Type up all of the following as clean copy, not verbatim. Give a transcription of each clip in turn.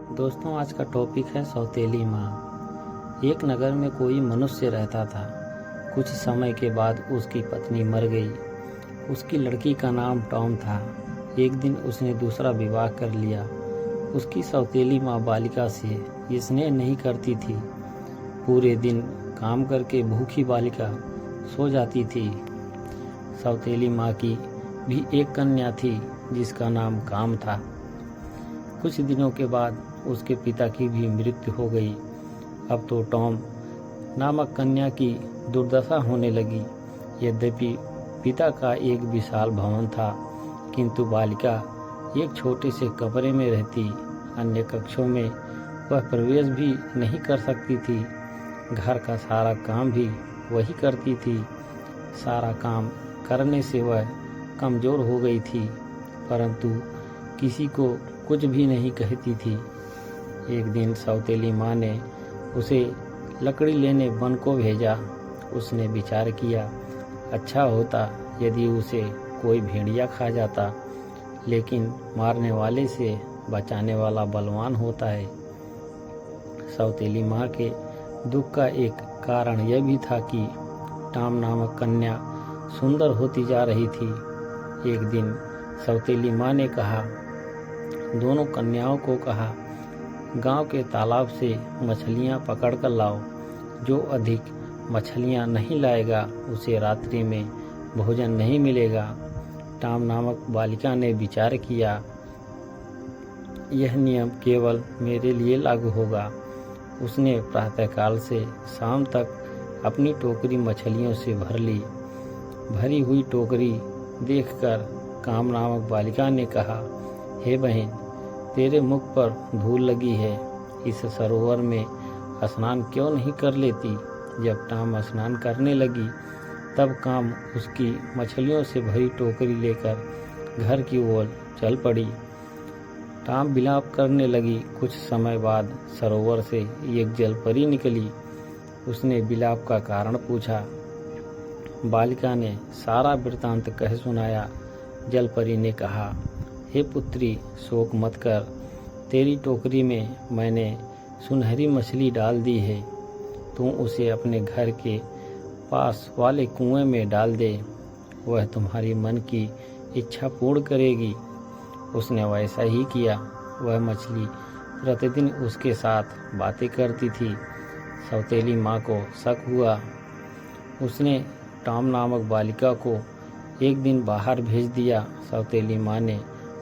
दोस्तों, आज का टॉपिक है सौतेली माँ। एक नगर में कोई मनुष्य रहता था। कुछ समय के बाद उसकी पत्नी मर गई। उसकी लड़की का नाम टॉम था। एक दिन उसने दूसरा विवाह कर लिया। उसकी सौतेली माँ बालिका से स्नेह नहीं करती थी। पूरे दिन काम करके भूखी बालिका सो जाती थी। सौतेली माँ की भी एक कन्या थी जिसका नाम काम था। कुछ दिनों के बाद उसके पिता की भी मृत्यु हो गई। अब तो टॉम नामक कन्या की दुर्दशा होने लगी। यद्यपि पिता का एक विशाल भवन था, किंतु बालिका एक छोटे से कमरे में रहती। अन्य कक्षों में वह प्रवेश भी नहीं कर सकती थी। घर का सारा काम भी वही करती थी। सारा काम करने से वह कमज़ोर हो गई थी, परंतु किसी को कुछ भी नहीं कहती थी। एक दिन सौतेली माँ ने उसे लकड़ी लेने वन को भेजा। उसने विचार किया, अच्छा होता यदि उसे कोई भेड़िया खा जाता, लेकिन मारने वाले से बचाने वाला बलवान होता है। सौतेली माँ के दुख का एक कारण यह भी था कि टॉम नामक कन्या सुंदर होती जा रही थी। एक दिन सौतेली माँ ने दोनों कन्याओं को कहा, गांव के तालाब से मछलियां पकड़ कर लाओ। जो अधिक मछलियां नहीं लाएगा उसे रात्रि में भोजन नहीं मिलेगा। टॉम नामक बालिका ने विचार किया, यह नियम केवल मेरे लिए लागू होगा। उसने प्रातःकाल से शाम तक अपनी टोकरी मछलियों से भर ली। भरी हुई टोकरी देखकर काम नामक बालिका ने कहा, हे बहन, तेरे मुख पर धूल लगी है, इस सरोवर में स्नान क्यों नहीं कर लेती। जब टॉम स्नान करने लगी तब काम उसकी मछलियों से भरी टोकरी लेकर घर की ओर चल पड़ी। टॉम विलाप करने लगी। कुछ समय बाद सरोवर से एक जलपरी निकली। उसने विलाप का कारण पूछा। बालिका ने सारा वृतांत कह सुनाया। जलपरी ने कहा, हे पुत्री, शोक मत कर। तेरी टोकरी में मैंने सुनहरी मछली डाल दी है। तू उसे अपने घर के पास वाले कुएं में डाल दे। वह तुम्हारी मन की इच्छा पूर्ण करेगी। उसने वैसा ही किया। वह मछली प्रतिदिन उसके साथ बातें करती थी। सौतेली माँ को शक हुआ। उसने टॉम नामक बालिका को एक दिन बाहर भेज दिया। सौतेली माँ ने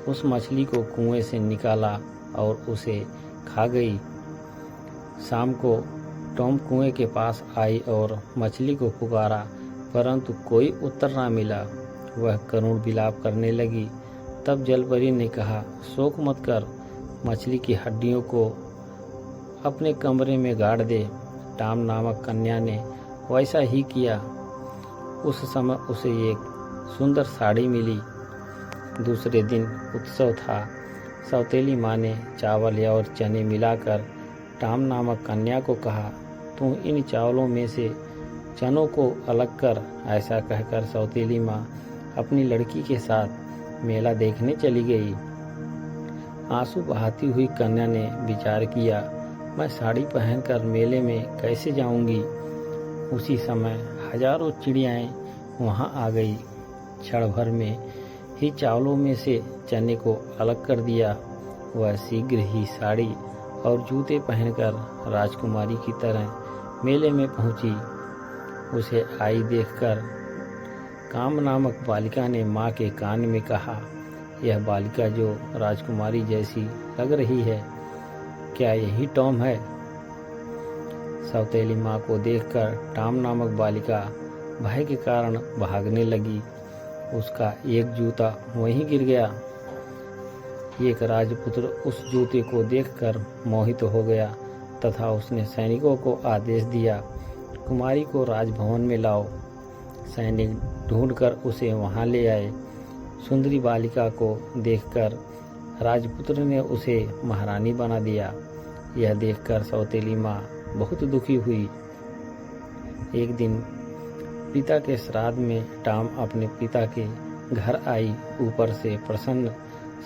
उस मछली को कुएं से निकाला और उसे खा गई। शाम को टॉम कुएं के पास आई और मछली को पुकारा, परंतु कोई उत्तर ना मिला। वह करुण विलाप करने लगी। तब जलपरी ने कहा, शोक मत कर, मछली की हड्डियों को अपने कमरे में गाड़ दे। टॉम नामक कन्या ने वैसा ही किया। उस समय उसे एक सुंदर साड़ी मिली। दूसरे दिन उत्सव था। सौतेली माँ ने चावल और चने मिलाकर टॉम नामक कन्या को कहा, तू इन चावलों में से चनों को अलग कर। ऐसा कहकर सौतेली माँ अपनी लड़की के साथ मेला देखने चली गई। आंसू बहाती हुई कन्या ने विचार किया, मैं साड़ी पहनकर मेले में कैसे जाऊंगी। उसी समय हजारों चिड़ियाएं वहां आ गई। क्षण भर में ही चावलों में से चने को अलग कर दिया। वह शीघ्र ही साड़ी और जूते पहनकर राजकुमारी की तरह मेले में पहुंची। उसे आई देखकर काम नामक बालिका ने माँ के कान में कहा, यह बालिका जो राजकुमारी जैसी लग रही है, क्या यही टॉम है। सौतेली माँ को देखकर टॉम नामक बालिका भय के कारण भागने लगी। उसका एक जूता वहीं गिर गया। एक राजपुत्र उस जूते को देखकर मोहित हो गया तथा उसने सैनिकों को आदेश दिया, कुमारी को राजभवन में लाओ। सैनिक ढूंढकर उसे वहां ले आए। सुंदरी बालिका को देखकर राजपुत्र ने उसे महारानी बना दिया। यह देखकर सौतेली माँ बहुत दुखी हुई। एक दिन पिता के श्राद्ध में टॉम अपने पिता के घर आई। ऊपर से प्रसन्न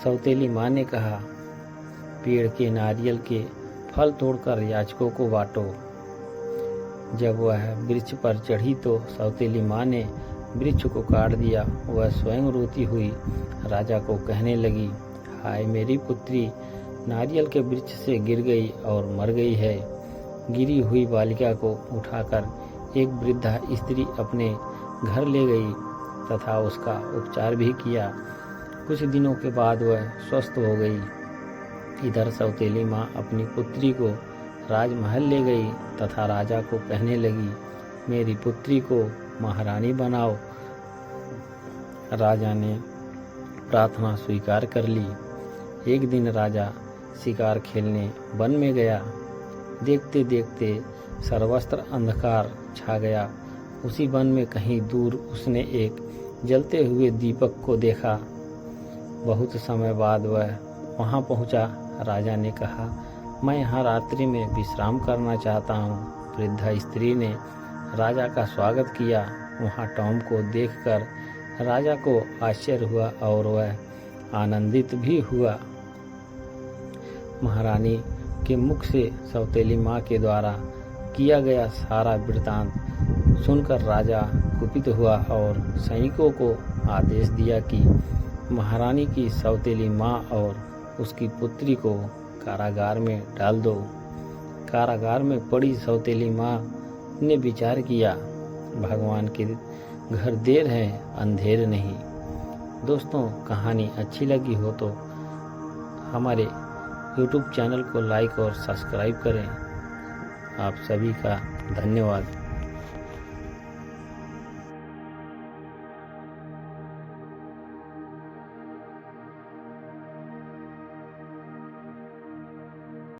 सौतेली माँ ने कहा, पेड़ के नारियल के फल तोड़कर याचकों को बांटो। जब वह वृक्ष पर चढ़ी तो सौतेली माँ ने वृक्ष को काट दिया। वह स्वयं रोती हुई राजा को कहने लगी, हाय मेरी पुत्री नारियल के वृक्ष से गिर गई और मर गई है। गिरी हुई बालिका को उठाकर एक वृद्धा स्त्री अपने घर ले गई तथा उसका उपचार भी किया। कुछ दिनों के बाद वह स्वस्थ हो गई। इधर सौतेली माँ अपनी पुत्री को राजमहल ले गई तथा राजा को कहने लगी, मेरी पुत्री को महारानी बनाओ। राजा ने प्रार्थना स्वीकार कर ली। एक दिन राजा शिकार खेलने वन में गया। देखते देखते सर्वत्र अंधकार छा गया। उसी वन में कहीं दूर उसने एक जलते हुए दीपक को देखा। बहुत समय बाद वह वहां पहुंचा। राजा ने कहा, मैं यहाँ रात्रि में विश्राम करना चाहता हूँ। वृद्धा स्त्री ने राजा का स्वागत किया। वहाँ टॉम को देखकर राजा को आश्चर्य हुआ और वह आनंदित भी हुआ। महारानी के मुख से सौतेली माँ के द्वारा किया गया सारा वृत्तांत सुनकर राजा कुपित हुआ और सैनिकों को आदेश दिया कि महारानी की सौतेली माँ और उसकी पुत्री को कारागार में डाल दो। कारागार में पड़ी सौतेली माँ ने विचार किया, भगवान के घर देर है अंधेर नहीं। दोस्तों, कहानी अच्छी लगी हो तो हमारे YouTube चैनल को लाइक और सब्सक्राइब करें। आप सभी का धन्यवाद।